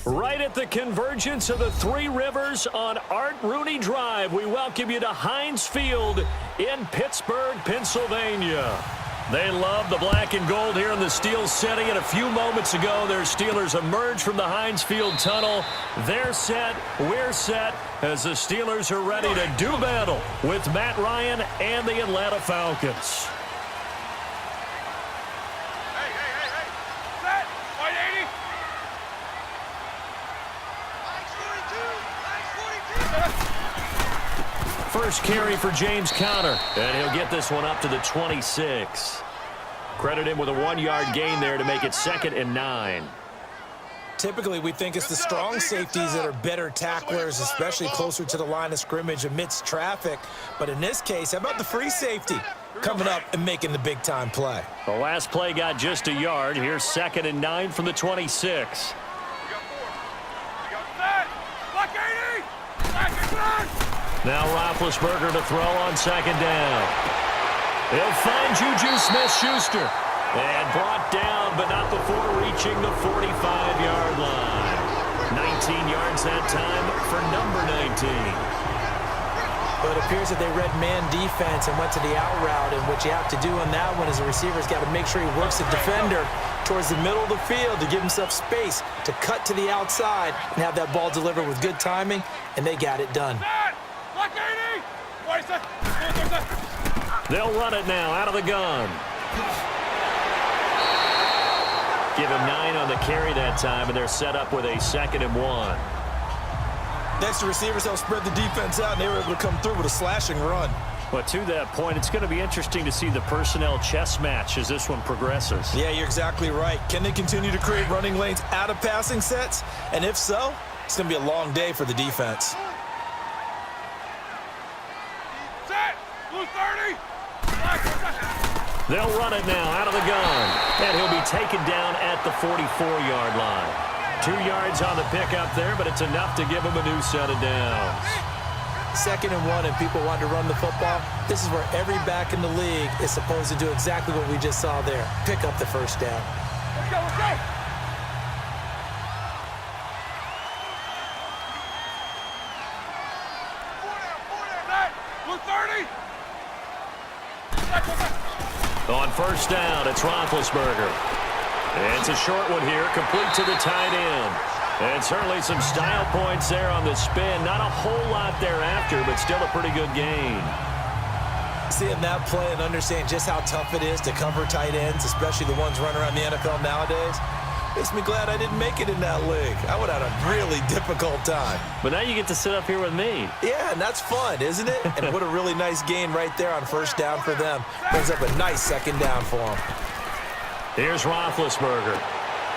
Right at the convergence of the Three Rivers on Art Rooney Drive, we welcome you to Heinz Field in Pittsburgh, Pennsylvania. They love the black and gold here in the Steel City, and a few moments ago, their Steelers emerged from the Heinz Field tunnel. They're set, we're set, as the Steelers are ready to do battle with Matt Ryan and the Atlanta Falcons. First carry for James Conner, and he'll get this one up to the 26. Credit him with a 1-yard gain there to make it 2nd and 9. Typically, we think it's the strong safeties that are better tacklers, especially closer to the line of scrimmage amidst traffic. But in this case, how about the free safety coming up and making the big-time play? The last play got just a yard. Here's 2nd and 9 from the 26. Now Roethlisberger to throw on 2nd down. He'll find Juju Smith-Schuster. And brought down, but not before reaching the 45-yard line. 19 yards that time for number 19. But it appears that they read man defense and went to the out route, and what you have to do on that one is the receiver's got to make sure he works the defender towards the middle of the field to give himself space to cut to the outside and have that ball delivered with good timing, and they got it done. They'll run it now out of the gun. Give him 9 on the carry that time, and they're set up with a 2nd and 1. Next, the receivers help spread the defense out, and they were able to come through with a slashing run. But to that point, it's going to be interesting to see the personnel chess match as this one progresses. Yeah, you're exactly right. Can they continue to create running lanes out of passing sets? And if so, it's going to be a long day for the defense. They'll run it now out of the gun. And he'll be taken down at the 44-yard line. 2 yards on the pickup there, but it's enough to give him a new set of downs. 2nd and 1, and people want to run the football. This is where every back in the league is supposed to do exactly what we just saw there. Pick up the first down. Let's go, let's go. On first down, it's Roethlisberger. It's a short one here, complete to the tight end. And certainly some style points there on the spin. Not a whole lot thereafter, but still a pretty good gain. Seeing that play and understanding just how tough it is to cover tight ends, especially the ones running around the NFL nowadays, makes me glad I didn't make it in that league. I would have had a really difficult time. But now you get to sit up here with me. Yeah, and that's fun, isn't it? And what a really nice gain right there on first down for them. Brings up a nice 2nd down for them. Here's Roethlisberger.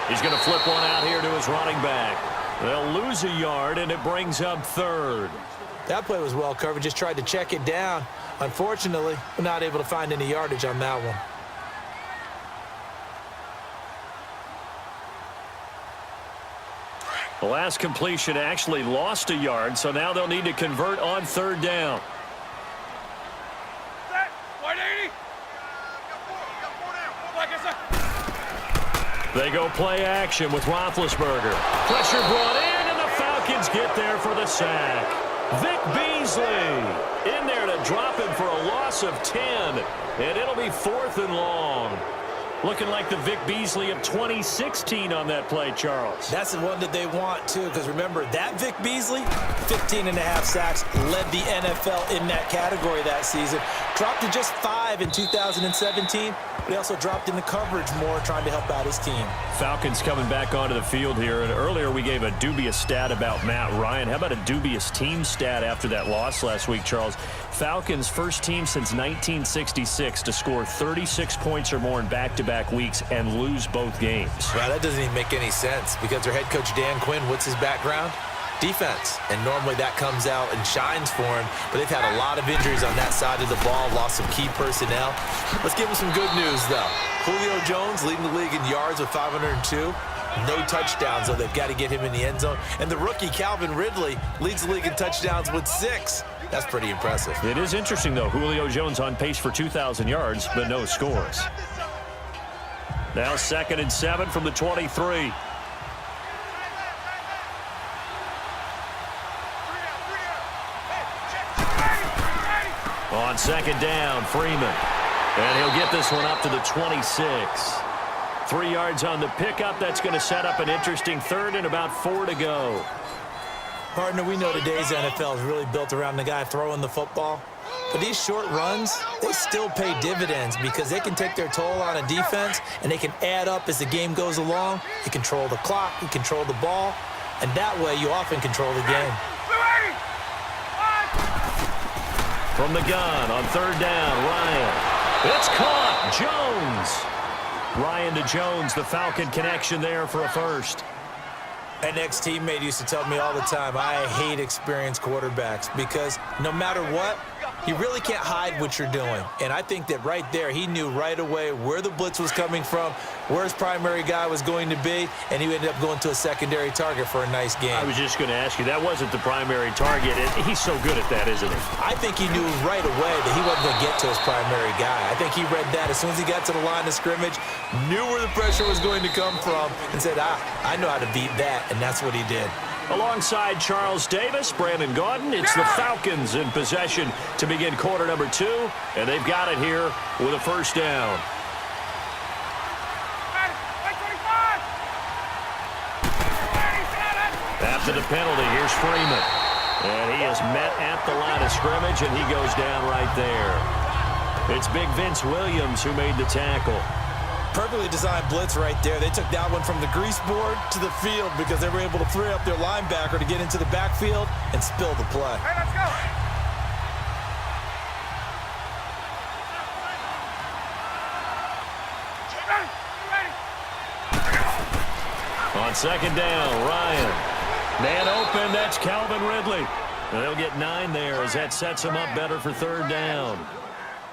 He's going to flip one out here to his running back. They'll lose a yard, and it brings up 3rd. That play was well covered. Just tried to check it down. Unfortunately, we're not able to find any yardage on that one. The last completion actually lost a yard, so now they'll need to convert on 3rd down. They go play action with Roethlisberger. Pressure brought in, and the Falcons get there for the sack. Vic Beasley in there to drop him for a loss of 10, and it'll be 4th and long. Looking like the Vic Beasley of 2016 on that play, Charles. That's the one that they want, too, because remember, that Vic Beasley, 15.5 sacks, led the NFL in that category that season. Dropped to just 5 in 2017, but he also dropped into coverage more, trying to help out his team. Falcons coming back onto the field here, and earlier we gave a dubious stat about Matt Ryan. How about a dubious team stat after that loss last week, Charles? Falcons, first team since 1966 to score 36 points or more in back-to-back weeks and lose both games. Well, that doesn't even make any sense because their head coach, Dan Quinn, what's his background? Defense. And normally that comes out and shines for him, but they've had a lot of injuries on that side of the ball, lost some key personnel. Let's give them some good news, though. Julio Jones leading the league in yards with 502. No touchdowns, though. They've got to get him in the end zone. And the rookie, Calvin Ridley, leads the league in touchdowns with 6. That's pretty impressive. It is interesting, though. Julio Jones on pace for 2,000 yards, but no scores. Now 2nd and 7 from the 23. On second down, Freeman. And he'll get this one up to the 26. 3 yards on the pickup. That's going to set up an interesting third and about 4 to go. Partner, we know today's NFL is really built around the guy throwing the football. But these short runs, they still pay dividends because they can take their toll on a defense and they can add up as the game goes along. You control the clock, you control the ball, and that way you often control the game. From the gun on third down, Ryan. It's caught. Jones. Ryan to Jones, the Falcon connection there for a first. An ex-teammate used to tell me all the time, I hate experienced quarterbacks because no matter what, you really can't hide what you're doing. And I think that right there, he knew right away where the blitz was coming from, where his primary guy was going to be, and he ended up going to a secondary target for a nice game. I was just going to ask you, that wasn't the primary target. He's so good at that, isn't he? I think he knew right away that he wasn't going to get to his primary guy. I think he read that as soon as he got to the line of scrimmage, knew where the pressure was going to come from, and said, I know how to beat that, and that's what he did. Alongside Charles Davis, Brandon Gaudin, it's the Falcons in possession to begin quarter number 2, and they've got it here with a first down. After the penalty, here's Freeman. And he is met at the line of scrimmage, and he goes down right there. It's Big Vince Williams who made the tackle. Perfectly designed blitz right there. They took that one from the grease board to the field because they were able to free up their linebacker to get into the backfield and spill the play. Hey, let's go. Ready. On second down, Ryan. Man open, that's Calvin Ridley. And they'll get 9 there as that sets him up better for third down.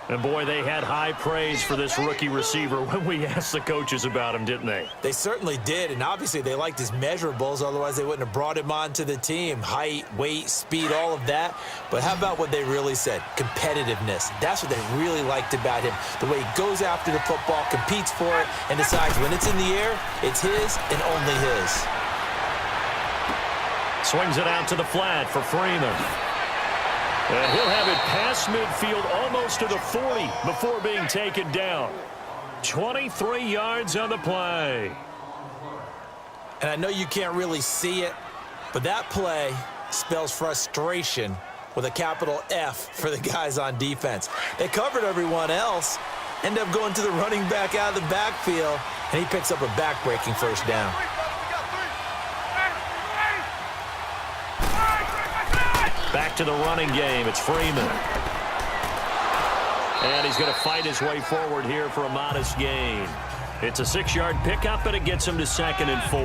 And, boy, they had high praise for this rookie receiver when we asked the coaches about him, didn't they? They certainly did, and obviously they liked his measurables. Otherwise, they wouldn't have brought him onto the team. Height, weight, speed, all of that. But how about what they really said? Competitiveness. That's what they really liked about him. The way he goes after the football, competes for it, and decides when it's in the air, it's his and only his. Swings it out to the flat for Freeman. And he'll have it past midfield almost to the 40 before being taken down. 23 yards on the play. And I know you can't really see it, but that play spells frustration with a capital F for the guys on defense. They covered everyone else, end up going to the running back out of the backfield, and he picks up a back-breaking first down. Back to the running game. It's Freeman. And he's going to fight his way forward here for a modest gain. It's a 6-yard pickup, and it gets him to 2nd and 4.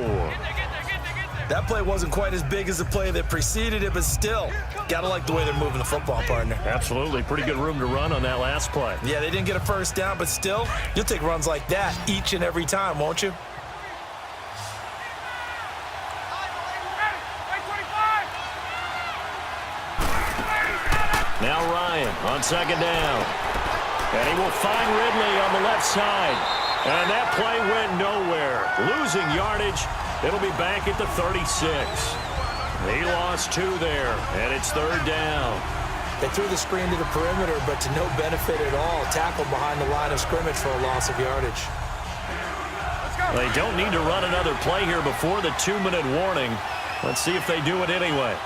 That play wasn't quite as big as the play that preceded it, but still, got to like the way they're moving the football, partner. Absolutely. Pretty good room to run on that last play. Yeah, they didn't get a first down, but still, you'll take runs like that each and every time, won't you? Now Ryan on second down. And he will find Ridley on the left side. And that play went nowhere. Losing yardage. It'll be back at the 36. He lost 2 there, and it's third down. They threw the screen to the perimeter, but to no benefit at all. Tackled behind the line of scrimmage for a loss of yardage. They don't need to run another play here before the 2-minute warning. Let's see if they do it anyway.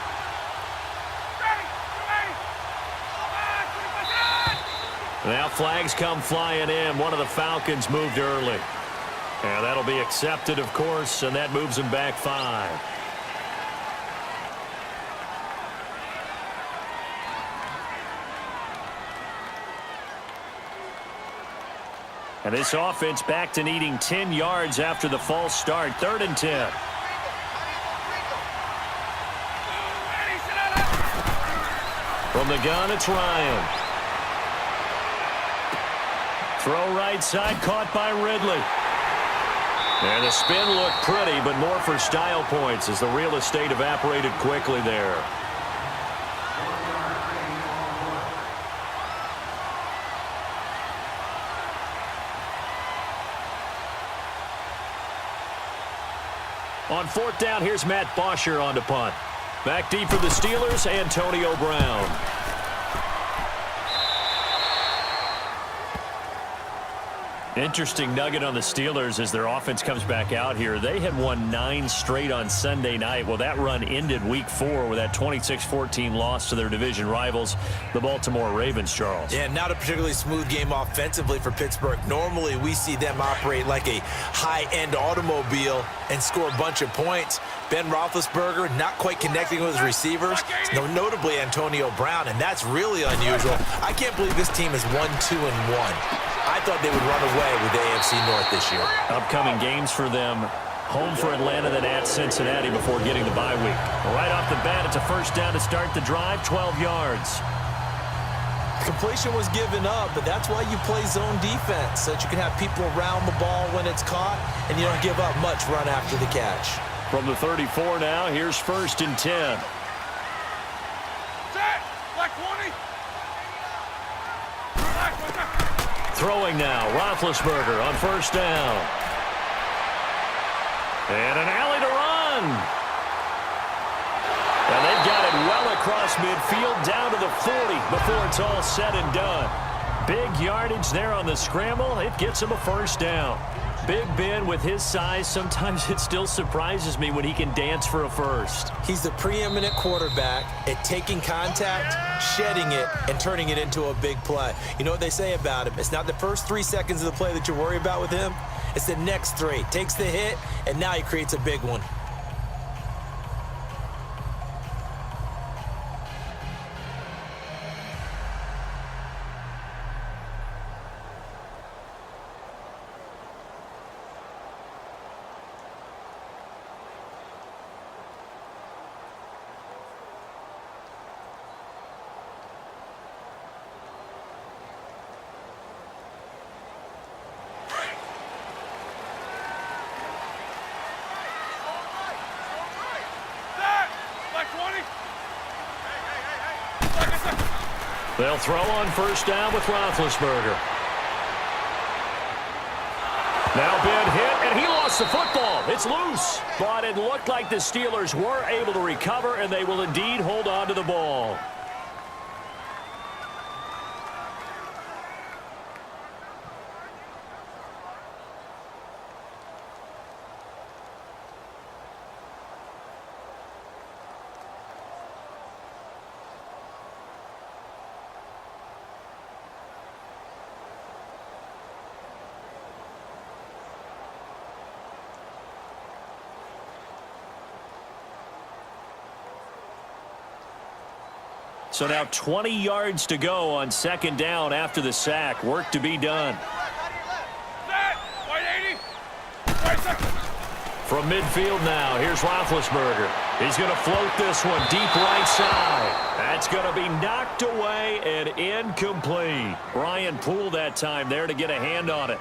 Now flags come flying in. One of the Falcons moved early. And that'll be accepted, of course, and that moves them back 5. And this offense back to needing 10 yards after the false start. 3rd and 10. From the gun, it's Ryan. Throw right side, caught by Ridley. And the spin looked pretty, but more for style points as the real estate evaporated quickly there. On 4th down, here's Matt Bosher on to punt. Back deep for the Steelers, Antonio Brown. Interesting nugget on the Steelers as their offense comes back out here. They had won 9 straight on Sunday night. Well, that run ended week 4 with that 26-14 loss to their division rivals, the Baltimore Ravens, Charles. Yeah, not a particularly smooth game offensively for Pittsburgh. Normally, we see them operate like a high-end automobile and score a bunch of points. Ben Roethlisberger not quite connecting with his receivers, notably Antonio Brown, and that's really unusual. I can't believe this team is 1-2-1. I thought they would run away with the AFC North this year. Upcoming games for them. Home for Atlanta, then at Cincinnati before getting the bye week. Right off the bat, it's a first down to start the drive, 12 yards. Completion was given up, but that's why you play zone defense, so that you can have people around the ball when it's caught, and you don't give up much run after the catch. From the 34 now, here's 1st and 10. Set! Black 20! Throwing now, Roethlisberger on 1st down. And an alley to run. And they've got it well across midfield, down to the 40 before it's all said and done. Big yardage there on the scramble. It gets him a 1st down. Big Ben with his size, sometimes it still surprises me when he can dance for a 1st. He's the preeminent quarterback at taking contact, shedding it, and turning it into a big play. You know what they say about him? It's not the first 3 seconds of the play that you worry about with him. It's the next 3. Takes the hit, and now he creates a big one. They'll throw on 1st down with Roethlisberger. Now Ben hit, and he lost the football. It's loose. But it looked like the Steelers were able to recover, and they will indeed hold on to the ball. So now 20 yards to go on 2nd down after the sack. Work to be done. From midfield now, here's Roethlisberger. He's going to float this one deep right side. That's going to be knocked away and incomplete. Brian Poole that time there to get a hand on it.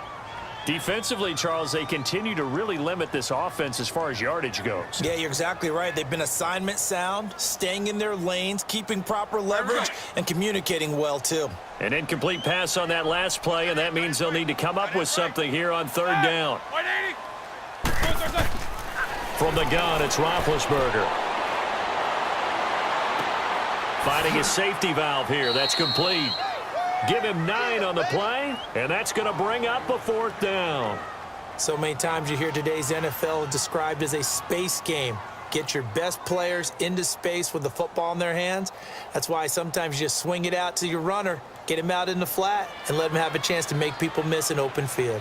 Defensively, Charles, they continue to really limit this offense as far as yardage goes. Yeah, you're exactly right. They've been assignment sound, staying in their lanes, keeping proper leverage, and communicating well, too. An incomplete pass on that last play, and that means they'll need to come up with something here on 3rd down. From the gun, it's Roethlisberger. Finding his safety valve here. That's complete. Give him 9 on the play, and that's going to bring up a 4th down. So many times you hear today's NFL described as a space game. Get your best players into space with the football in their hands. That's why sometimes you just swing it out to your runner, get him out in the flat, and let him have a chance to make people miss an open field.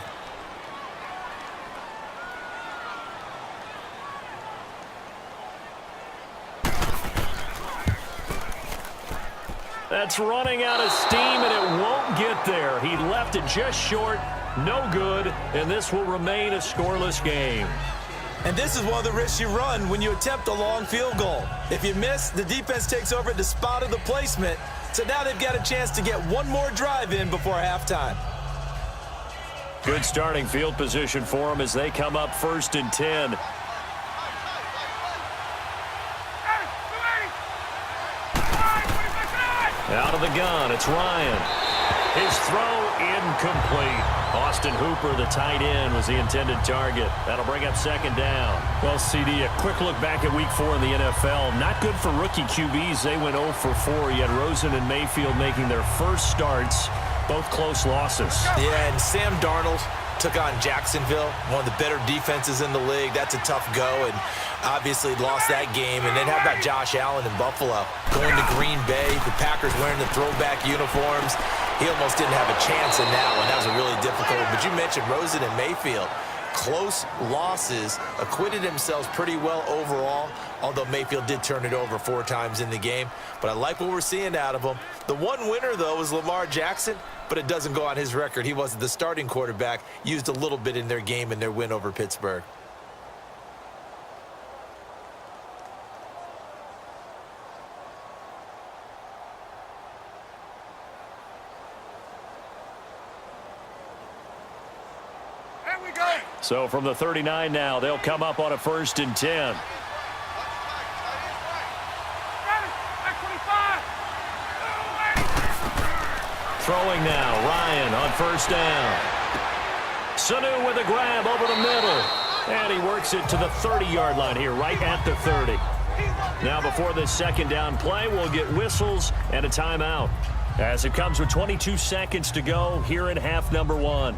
That's running out of steam, and it won't get there. He left it just short, no good, and this will remain a scoreless game. And this is one of the risks you run when you attempt a long field goal. If you miss, the defense takes over at the spot of the placement, so now they've got a chance to get one more drive in before halftime. Good starting field position for them as they come up 1st and 10. Out of the gun, it's Ryan. His throw incomplete. Austin Hooper, the tight end, was the intended target. That'll bring up 2nd down. Well, CD, a quick look back at Week 4 in the NFL. Not good for rookie QBs. They went 0 for 4. You had Rosen and Mayfield making their first starts. Both close losses. Yeah, and Sam Darnold, took on Jacksonville, one of the better defenses in the league. That's a tough go, and obviously lost that game. And then how about Josh Allen in Buffalo? Going to Green Bay, the Packers wearing the throwback uniforms. He almost didn't have a chance in that one. That was a really difficult one. But you mentioned Rosen and Mayfield. Close losses, acquitted themselves pretty well overall, although Mayfield did turn it over 4 times in the game. But I like what we're seeing out of him. The one winner, though, is Lamar Jackson, but it doesn't go on his record. He wasn't the starting quarterback, used a little bit in their game in their win over Pittsburgh. So from the 39 now, they'll come up on a 1st and 10. Throwing now, Ryan on 1st down. Sanu with a grab over the middle. And he works it to the 30-yard line here, right at the 30. Now before this 2nd down play, we'll get whistles and a timeout, as it comes with 22 seconds to go here in half number 1.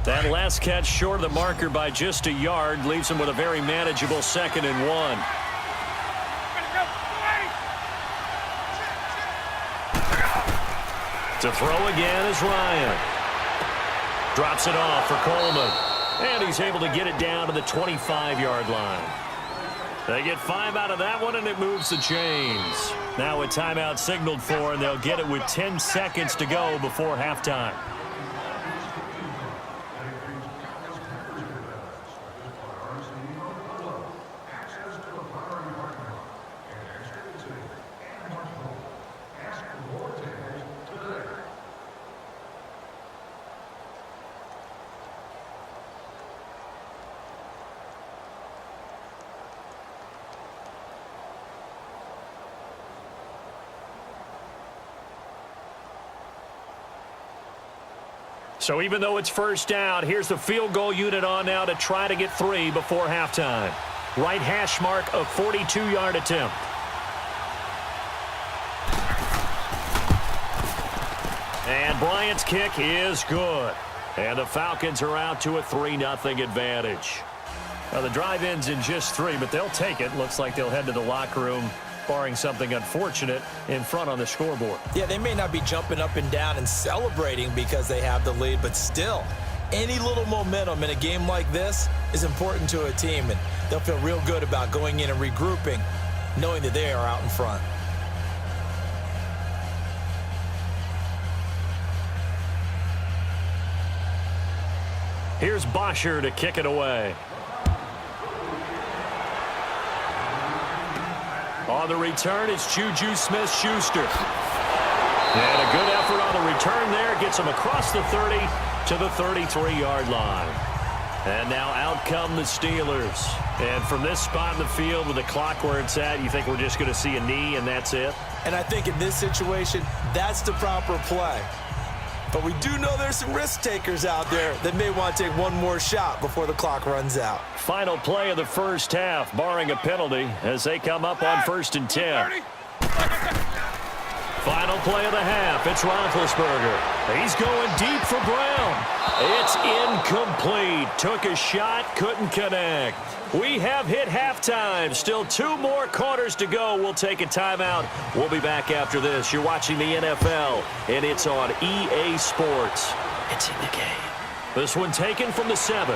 That last catch short of the marker by just a yard leaves him with a very manageable 2nd and 1. To throw again is Ryan. Drops it off for Coleman. And he's able to get it down to the 25-yard line. They get 5 out of that one, and it moves the chains. Now a timeout signaled for, and they'll get it with 10 seconds to go before halftime. So even though it's 1st down, here's the field goal unit on now to try to get 3 before halftime. Right hash mark, a 42-yard attempt. And Bryant's kick is good. And the Falcons are out to a 3-0 advantage. Now the drive ends in just 3, but they'll take it. Looks like they'll head to the locker room, barring something unfortunate, in front on the scoreboard. Yeah, they may not be jumping up and down and celebrating because they have the lead, but still, any little momentum in a game like this is important to a team, and they'll feel real good about going in and regrouping, knowing that they are out in front. Here's Bosher to kick it away. On the return, it's Juju Smith-Schuster. And a good effort on the return there. Gets him across the 30 to the 33-yard line. And now out come the Steelers. And from this spot in the field with the clock where it's at, you think we're just going to see a knee and that's it? And I think in this situation, that's the proper play. But we do know there's some risk takers out there that may want to take one more shot before the clock runs out. Final play of the 1st half, barring a penalty, as they come up on 1st and 10. Final play of the half, it's Roethlisberger. He's going deep for Brown. It's incomplete. Took a shot, couldn't connect. We have hit halftime. Still 2 more quarters to go. We'll take a timeout. We'll be back after this. You're watching the NFL, and it's on EA Sports. It's in the game. This one taken from the 7.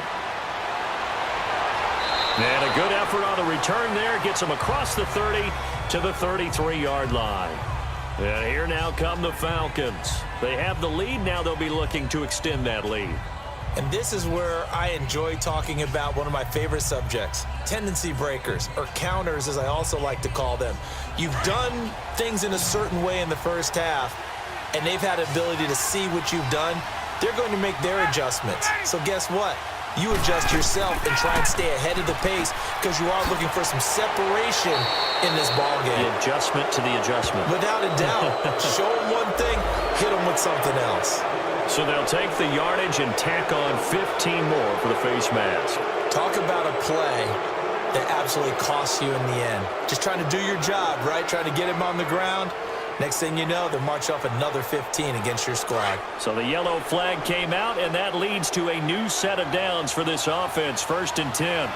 And a good effort on the return there. Gets him across the 30 to the 33-yard line. And here now come the Falcons. They have the lead. Now they'll be looking to extend that lead. And this is where I enjoy talking about one of my favorite subjects, tendency breakers, or counters as I also like to call them. You've done things in a certain way in the 1st half, and they've had the ability to see what you've done. They're going to make their adjustments. So guess what? You adjust yourself and try and stay ahead of the pace because you are looking for some separation in this ballgame. The adjustment to the adjustment. Without a doubt. Show them one thing, hit them with something else. So they'll take the yardage and tack on 15 more for the face mask. Talk about a play that absolutely costs you in the end. Just trying to do your job, right? Trying to get him on the ground. Next thing you know, they'll march off another 15 against your squad. So the yellow flag came out, and that leads to a new set of downs for this offense. 1st and 10.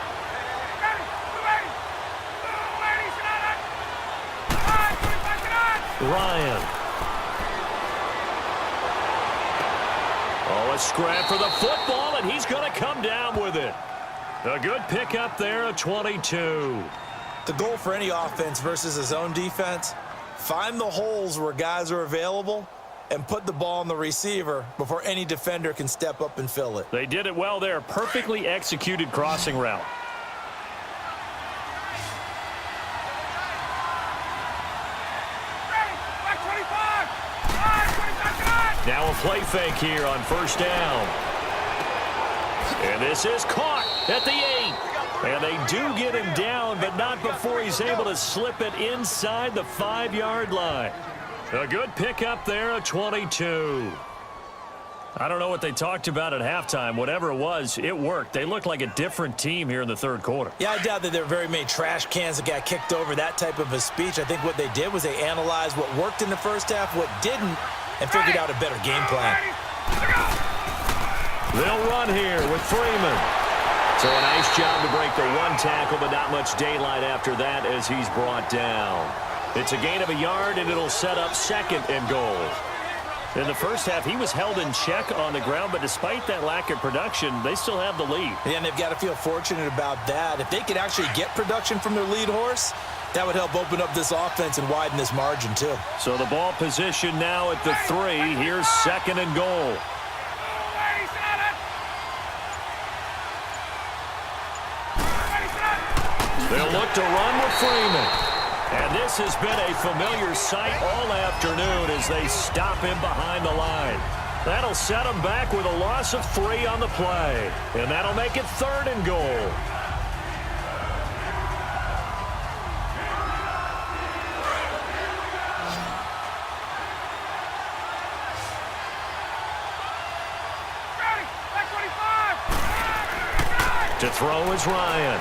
Ryan. Oh, a scrap for the football, and he's going to come down with it. A good pickup there, a 22. The goal for any offense versus his own defense, find the holes where guys are available and put the ball on the receiver before any defender can step up and fill it. They did it well there. Perfectly executed crossing route. Now a play fake here on 1st down. And this is caught at the 8. And they do get him down, but not before he's able to slip it inside the 5-yard line. A good pickup there, a 22. I don't know what they talked about at halftime. Whatever it was, it worked. They looked like a different team here in the 3rd quarter. Yeah, I doubt that there were very many trash cans that got kicked over, that type of a speech. I think what they did was they analyzed what worked in the first half, what didn't, and figured out a better game plan. They'll run here with Freeman. So a nice job to break the 1 tackle, but not much daylight after that as he's brought down. It's a gain of a yard, and it'll set up 2nd and goal. In the first half, he was held in check on the ground, but despite that lack of production, they still have the lead. Yeah, and they've got to feel fortunate about that. If they could actually get production from their lead horse, that would help open up this offense and widen this margin, too. So the ball position now at the 3. Here's 2nd and goal. They'll look to run with Freeman. And this has been a familiar sight all afternoon as they stop him behind the line. That'll set him back with a loss of 3 on the play. And that'll make it 3rd and goal. To throw is Ryan.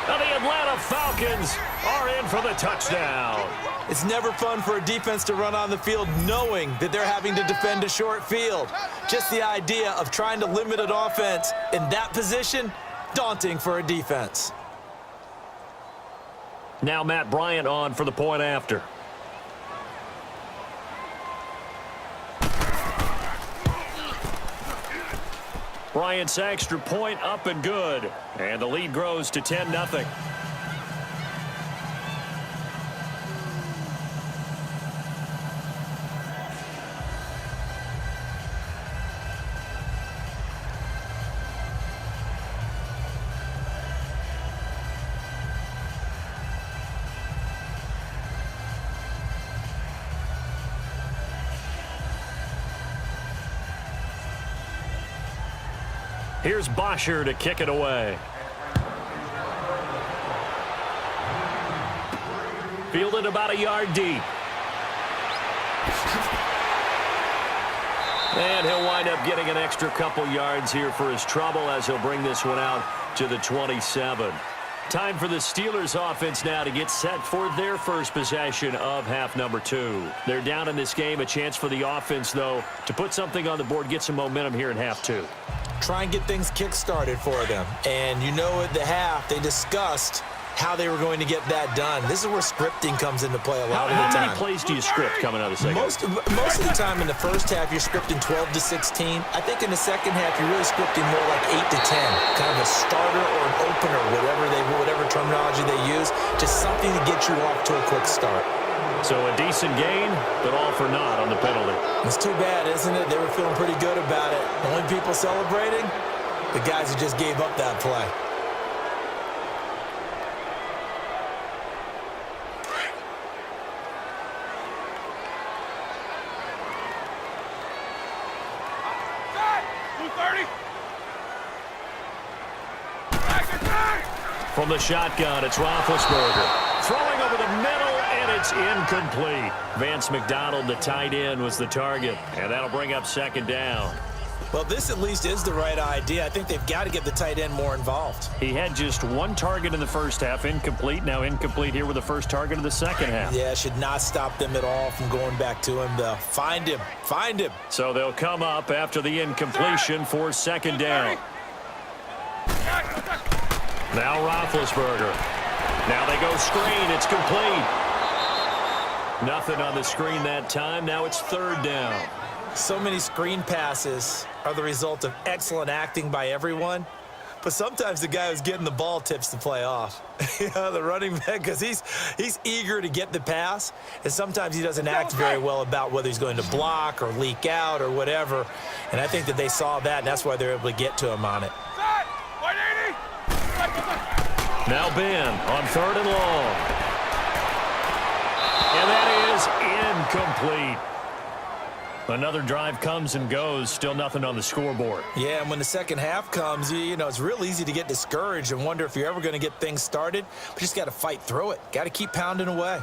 Now the Atlanta Falcons are in for the touchdown. It's never fun for a defense to run on the field knowing that they're having to defend a short field. Just the idea of trying to limit an offense in that position, daunting for a defense. Now Matt Bryant on for the point after. Bryant's extra point up and good. And the lead grows to 10-0. Here's Bosher to kick it away. Fielded about a yard deep. And he'll wind up getting an extra couple yards here for his trouble as he'll bring this one out to the 27. Time for the Steelers offense now to get set for their first possession of half number 2. They're down in this game. A chance for the offense, though, to put something on the board, get some momentum here in half 2. Try and get things kick-started for them. And you know at the half, they discussed how they were going to get that done. This is where scripting comes into play a lot of the time. How many plays do you script coming out of the second? Most of the time in the first half, you're scripting 12 to 16. I think in the second half, you're really scripting more like 8 to 10. Kind of a starter or an opener, whatever terminology they use. Just something to get you off to a quick start. So a decent gain, but all for naught on the penalty. It's too bad, isn't it? They were feeling pretty good about it. The only people celebrating, the guys who just gave up that play. From the shotgun, it's Roethlisberger. Throwing over the middle, and it's incomplete. Vance McDonald, the tight end, was the target, and that'll bring up second down. Well, this at least is the right idea. I think they've got to get the tight end more involved. He had just one target in the first half, incomplete. Now incomplete here with the first target of the second half. Yeah, should not stop them at all from going back to him, though. Find him. Find him. So they'll come up after the incompletion for second down. Now Roethlisberger. Now they go screen. It's complete. Nothing on the screen that time. Now it's third down. So many screen passes are the result of excellent acting by everyone. But sometimes the guy who's getting the ball tips the play off. The running back, because he's eager to get the pass. And sometimes he doesn't act very well about whether he's going to block or leak out or whatever. And I think that they saw that, and that's why they're able to get to him on it. Now Ben on third and long. And that is incomplete. Another drive comes and goes, still nothing on the scoreboard. Yeah, and when the second half comes, you know, it's real easy to get discouraged and wonder if you're ever going to get things started. But you just got to fight through it. Got to keep pounding away.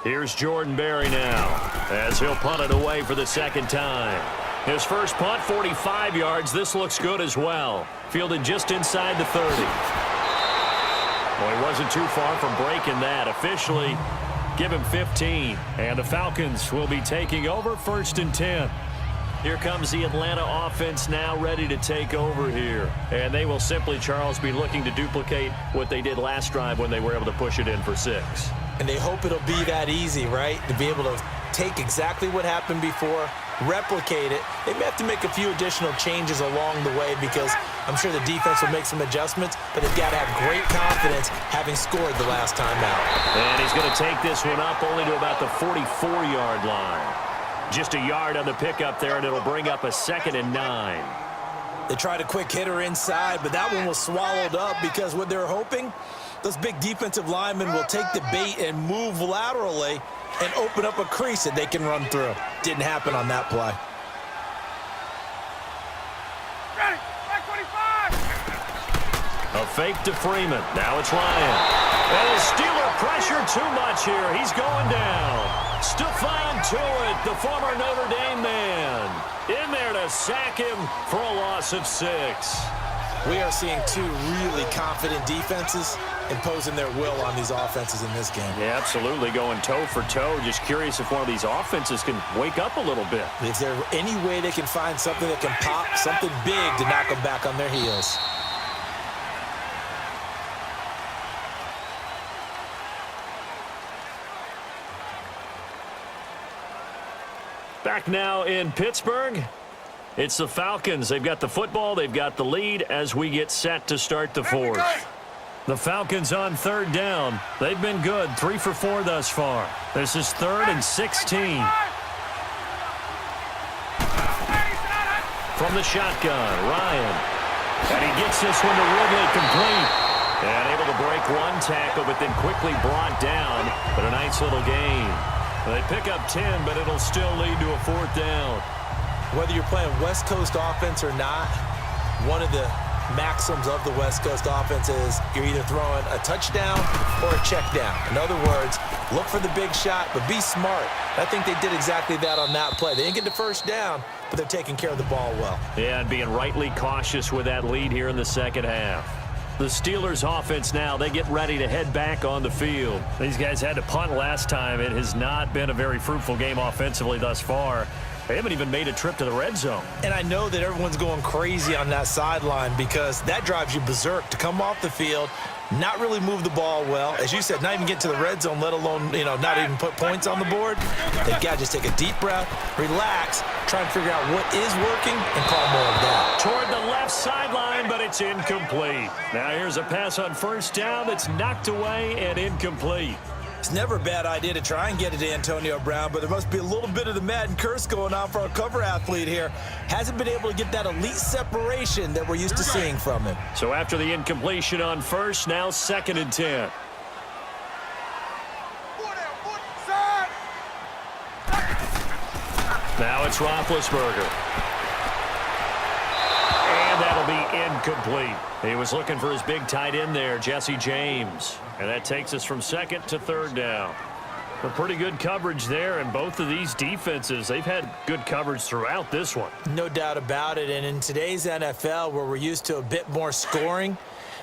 Here's Jordan Berry now as he'll punt it away for the second time. His first punt, 45 yards. This looks good as well. Fielded just inside the 30. Well, he wasn't too far from breaking that. Officially, give him 15. And the Falcons will be taking over first and 10. Here comes the Atlanta offense now ready to take over here. And they will simply, Charles, be looking to duplicate what they did last drive when they were able to push it in for 6. And they hope it'll be that easy, right? To be able to take exactly what happened before, replicate it. They may have to make a few additional changes along the way because I'm sure the defense will make some adjustments, but they've got to have great confidence having scored the last time out. And he's going to take this one up only to about the 44-yard line. Just a yard on the pickup there, and it'll bring up a 2nd and 9. They tried a quick hitter inside, but that one was swallowed up because what they're hoping, those big defensive linemen will take the bait and move laterally and open up a crease that they can run through. Didn't happen on that play. Ready, back 25. A fake to Freeman. Now it's Ryan. And the Steeler pressure too much here. He's going down. Stephon Tuitt, the former Notre Dame man, in there to sack him for a loss of 6. We are seeing two really confident defenses imposing their will on these offenses in this game. Yeah, absolutely, going toe for toe. Just curious if one of these offenses can wake up a little bit. Is there any way they can find something that can pop, something big to knock them back on their heels? Back now in Pittsburgh. It's the Falcons. They've got the football. They've got the lead as we get set to start the fourth. The Falcons on third down. They've been good. 3 for 4 thus far. This is 3rd and 16. From the shotgun, Ryan. And he gets this one to Ridley complete. And able to break one tackle, but then quickly brought down. But a nice little gain. They pick up 10, but it'll still lead to a 4th down. Whether you're playing West Coast offense or not, one of the maxims of the West Coast offense is you're either throwing a touchdown or a check down. In other words, look for the big shot, but be smart. I think they did exactly that on that play. They didn't get the first down, but they're taking care of the ball well. Yeah, and being rightly cautious with that lead here in the second half. The Steelers offense now, they get ready to head back on the field. These guys had to punt last time. It has not been a very fruitful game offensively thus far. They haven't even made a trip to the red zone. And I know that everyone's going crazy on that sideline because that drives you berserk to come off the field, not really move the ball well. As you said, not even get to the red zone, let alone, not even put points on the board. They've got to just take a deep breath, relax, try and figure out what is working and call more of that. Toward the left sideline, but it's incomplete. Now here's a pass on first down that's knocked away and incomplete. It's never a bad idea to try and get it to Antonio Brown, but there must be a little bit of the Madden curse going on for our cover athlete here. Hasn't been able to get that elite separation that we're used to seeing from him. So after the incompletion on first, now 2nd and 10. Now it's Roethlisberger. And that'll be incomplete. He was looking for his big tight end there, Jesse James. And that takes us from 2nd to 3rd down. Pretty good coverage there, and both of these defenses, they've had good coverage throughout this one. No doubt about it, and in today's NFL, where we're used to a bit more scoring,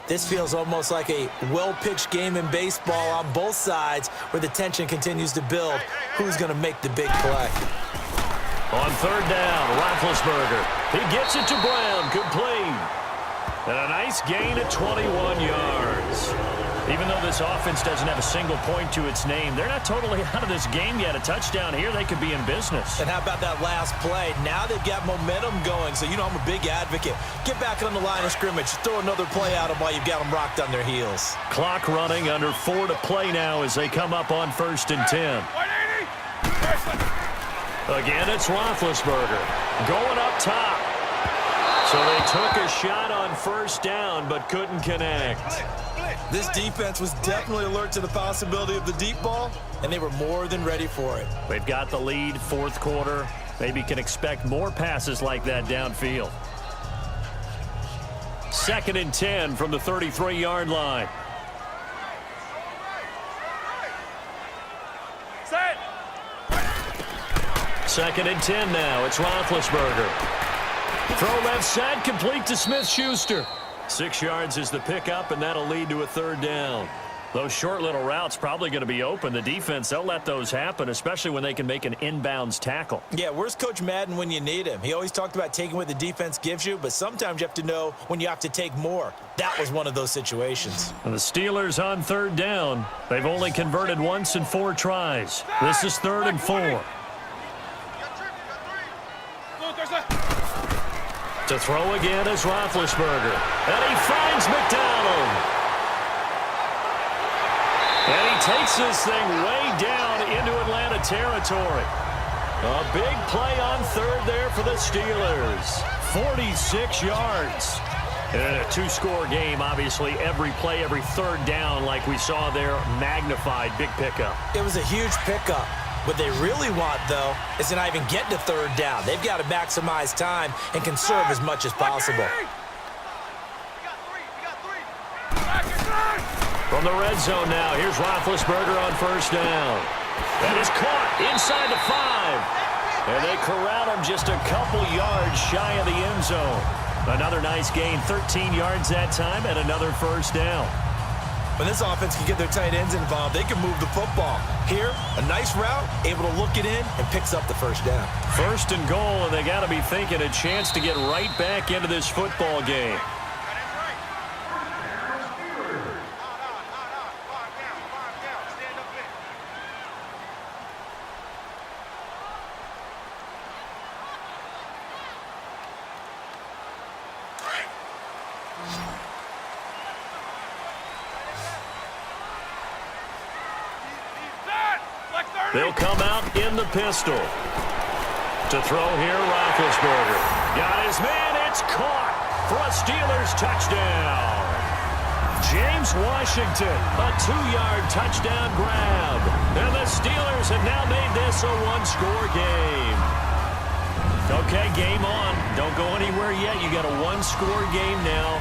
this feels almost like a well-pitched game in baseball on both sides where the tension continues to build. Who's going to make the big play? On third down, Roethlisberger. He gets it to Brown, complete. And a nice gain at 21 yards. Even though this offense doesn't have a single point to its name, they're not totally out of this game yet. A touchdown here, they could be in business. And how about that last play? Now they've got momentum going, so you know I'm a big advocate. Get back on the line of scrimmage. Throw another play at them while you've got them rocked on their heels. Clock running, under 4 to play now as they come up on 1st and 10. 180. Again, it's Roethlisberger going up top. So they took a shot on 1st down but couldn't connect. This defense was definitely alert to the possibility of the deep ball, and they were more than ready for it. They've got the lead, 4th quarter. Maybe can expect more passes like that downfield. 2nd and 10 from the 33-yard line. Set. 2nd and 10 now. It's Roethlisberger. Throw left side, complete to Smith-Schuster. 6 yards is the pickup, and that'll lead to a 3rd down. Those short little routes probably going to be open. The defense, they'll let those happen, especially when they can make an inbounds tackle. Yeah, where's Coach Madden when you need him? He always talked about taking what the defense gives you, but sometimes you have to know when you have to take more. That was one of those situations. And the Steelers on 3rd down. They've only converted once in 4 tries. This is 3rd and 4. To throw again is Roethlisberger. And he finds McDonald. And he takes this thing way down into Atlanta territory. A big play on 3rd there for the Steelers. 46 yards. And in a 2-score game, obviously, every play, every 3rd down, like we saw there, magnified. Big pickup. It was a huge pickup. What they really want, though, is to not even get to 3rd down. They've got to maximize time and conserve as much as possible. From the red zone now, here's Roethlisberger on 1st down. And is caught inside the 5. And they corral him just a couple yards shy of the end zone. Another nice gain, 13 yards that time, and another 1st down. When this offense can get their tight ends involved, they can move the football. Here, a nice route, able to look it in, and picks up the 1st down. 1st and goal, and they got to be thinking a chance to get right back into this football game. They'll come out in the pistol. To throw here, Roethlisberger. Got his man, it's caught for a Steelers touchdown. James Washington, a 2-yard touchdown grab. And the Steelers have now made this a 1-score game. Okay, game on. Don't go anywhere yet. You got a 1-score game now.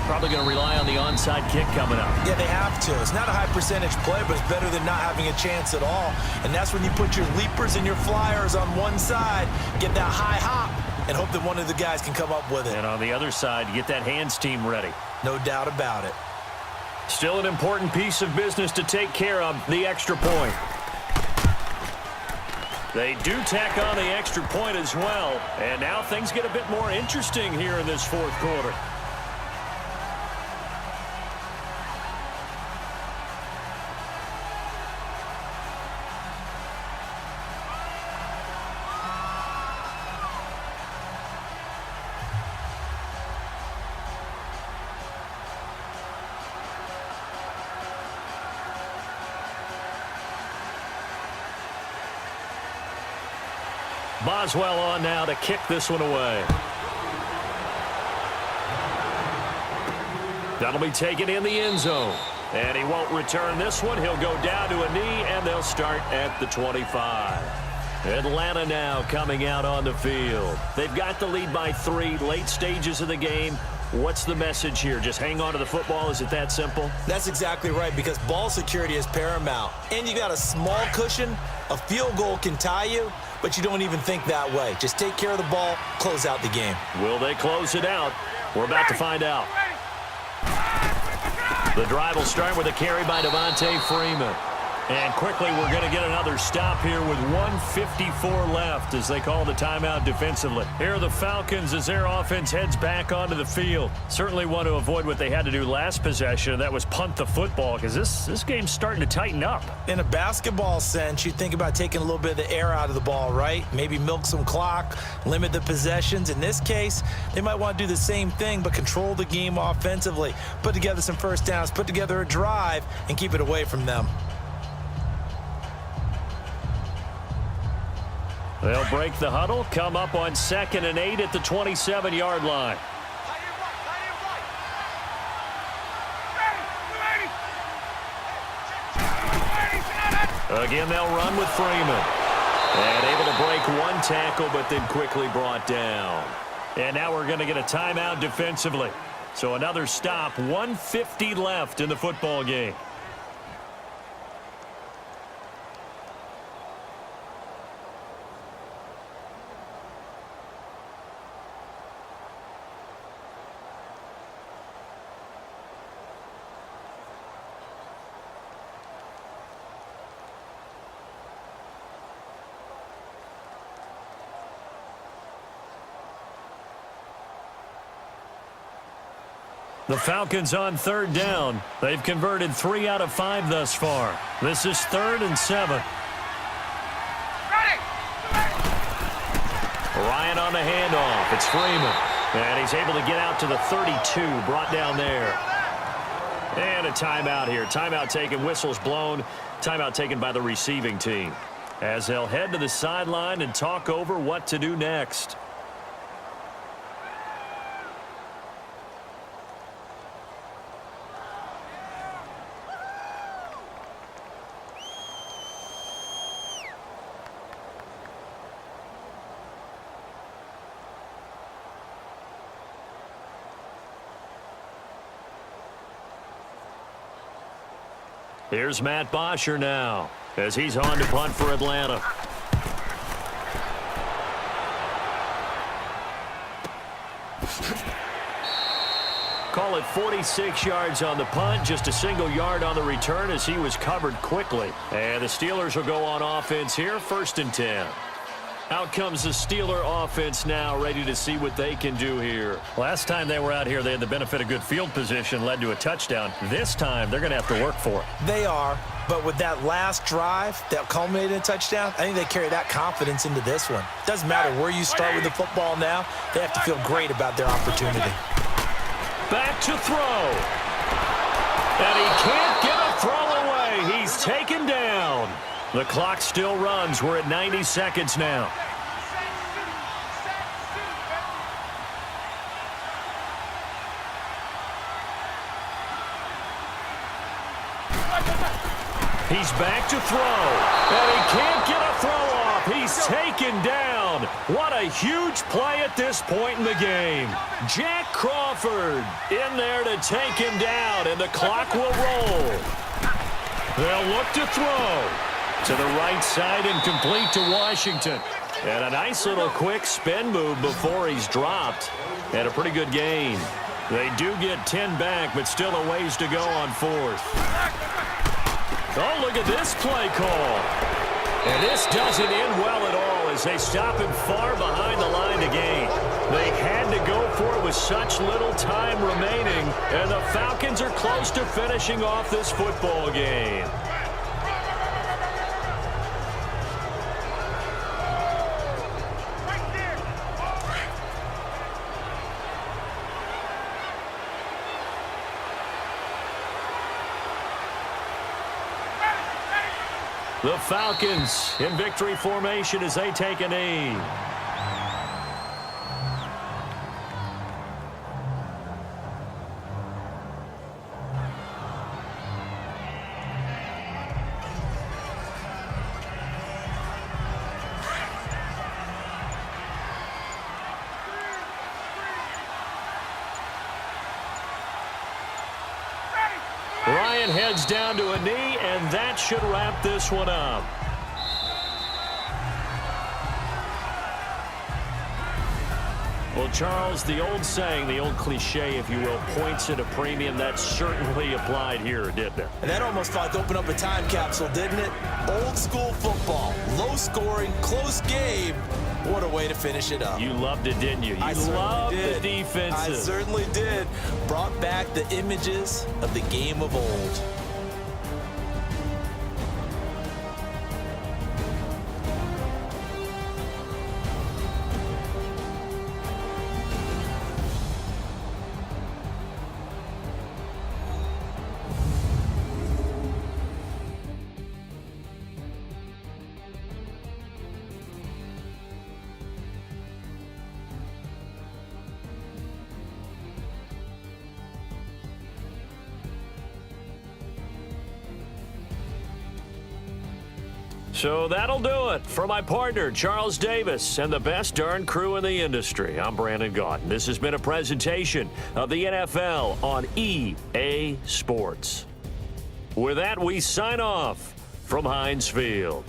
Probably going to rely on the onside kick coming up. Yeah, they have to. It's not a high percentage play, but it's better than not having a chance at all. And that's when you put your leapers and your flyers on one side, get that high hop, and hope that one of the guys can come up with it. And on the other side, get that hands team ready. No doubt about it. Still an important piece of business to take care of, the extra point. They do tack on the extra point as well. And now things get a bit more interesting here in this 4th quarter. Boswell on now to kick this one away. That'll be taken in the end zone. And he won't return this one. He'll go down to a knee, and they'll start at the 25. Atlanta now coming out on the field. They've got the lead by 3, late stages of the game. What's the message here? Just hang on to the football? Is it that simple? That's exactly right, because ball security is paramount. And you got a small cushion. A field goal can tie you, but you don't even think that way. Just take care of the ball, close out the game. Will they close it out? We're about to find out. The drive will start with a carry by Devontae Freeman. And quickly, we're going to get another stop here with 1:54 left as they call the timeout defensively. Here are the Falcons as their offense heads back onto the field. Certainly want to avoid what they had to do last possession, and that was punt the football, because this game's starting to tighten up. In a basketball sense, you think about taking a little bit of the air out of the ball, right? Maybe milk some clock, limit the possessions. In this case, they might want to do the same thing, but control the game offensively. Put together some first downs, put together a drive, and keep it away from them. They'll break the huddle, come up on 2nd and 8 at the 27-yard line. Again, they'll run with Freeman. And able to break one tackle, but then quickly brought down. And now we're going to get a timeout defensively. So another stop, 1:50 left in the football game. The Falcons on 3rd down. They've converted 3 out of 5 thus far. This is 3rd and 7. Ryan on the handoff. It's Freeman. And he's able to get out to the 32, brought down there. And a timeout here. Timeout taken, whistles blown. Timeout taken by the receiving team, as they'll head to the sideline and talk over what to do next. Here's Matt Bosher now as he's on to punt for Atlanta. Call it 46 yards on the punt, just a single yard on the return as he was covered quickly. And the Steelers will go on offense here, 1st and 10. Out comes the Steeler offense now, ready to see what they can do here. Last time they were out here, they had the benefit of good field position, led to a touchdown. This time, they're going to have to work for it. They are, but with that last drive that culminated in a touchdown, I think they carry that confidence into this one. Doesn't matter where you start with the football now, they have to feel great about their opportunity. Back to throw. And he can't get a throw away. He's taken down. The clock still runs. We're at 90 seconds now. He's back to throw. And he can't get a throw off. He's taken down. What a huge play at this point in the game. Jack Crawford in there to take him down, and the clock will roll. They'll look to throw. To the right side and complete to Washington. And a nice little quick spin move before he's dropped. And a pretty good gain. They do get 10 back, but still a ways to go on 4th. Oh, look at this play call. And this doesn't end well at all as they stop him far behind the line to gain. They had to go for it with such little time remaining. And the Falcons are close to finishing off this football game. The Falcons in victory formation as they take a knee. And heads down to a knee, and that should wrap this one up. Well, Charles, the old saying, the old cliche, if you will, points at a premium. That certainly applied here, didn't it? And that almost like opened up a time capsule, didn't it? Old school football, low scoring, close game. What a way to finish it up. You loved it, didn't you? You loved the defenses. I certainly did. Brought back the images of the game of old. So that'll do it for my partner, Charles Davis, and the best darn crew in the industry. I'm Brandon Gaudin. This has been a presentation of the NFL on EA Sports. With that, we sign off from Heinz Field.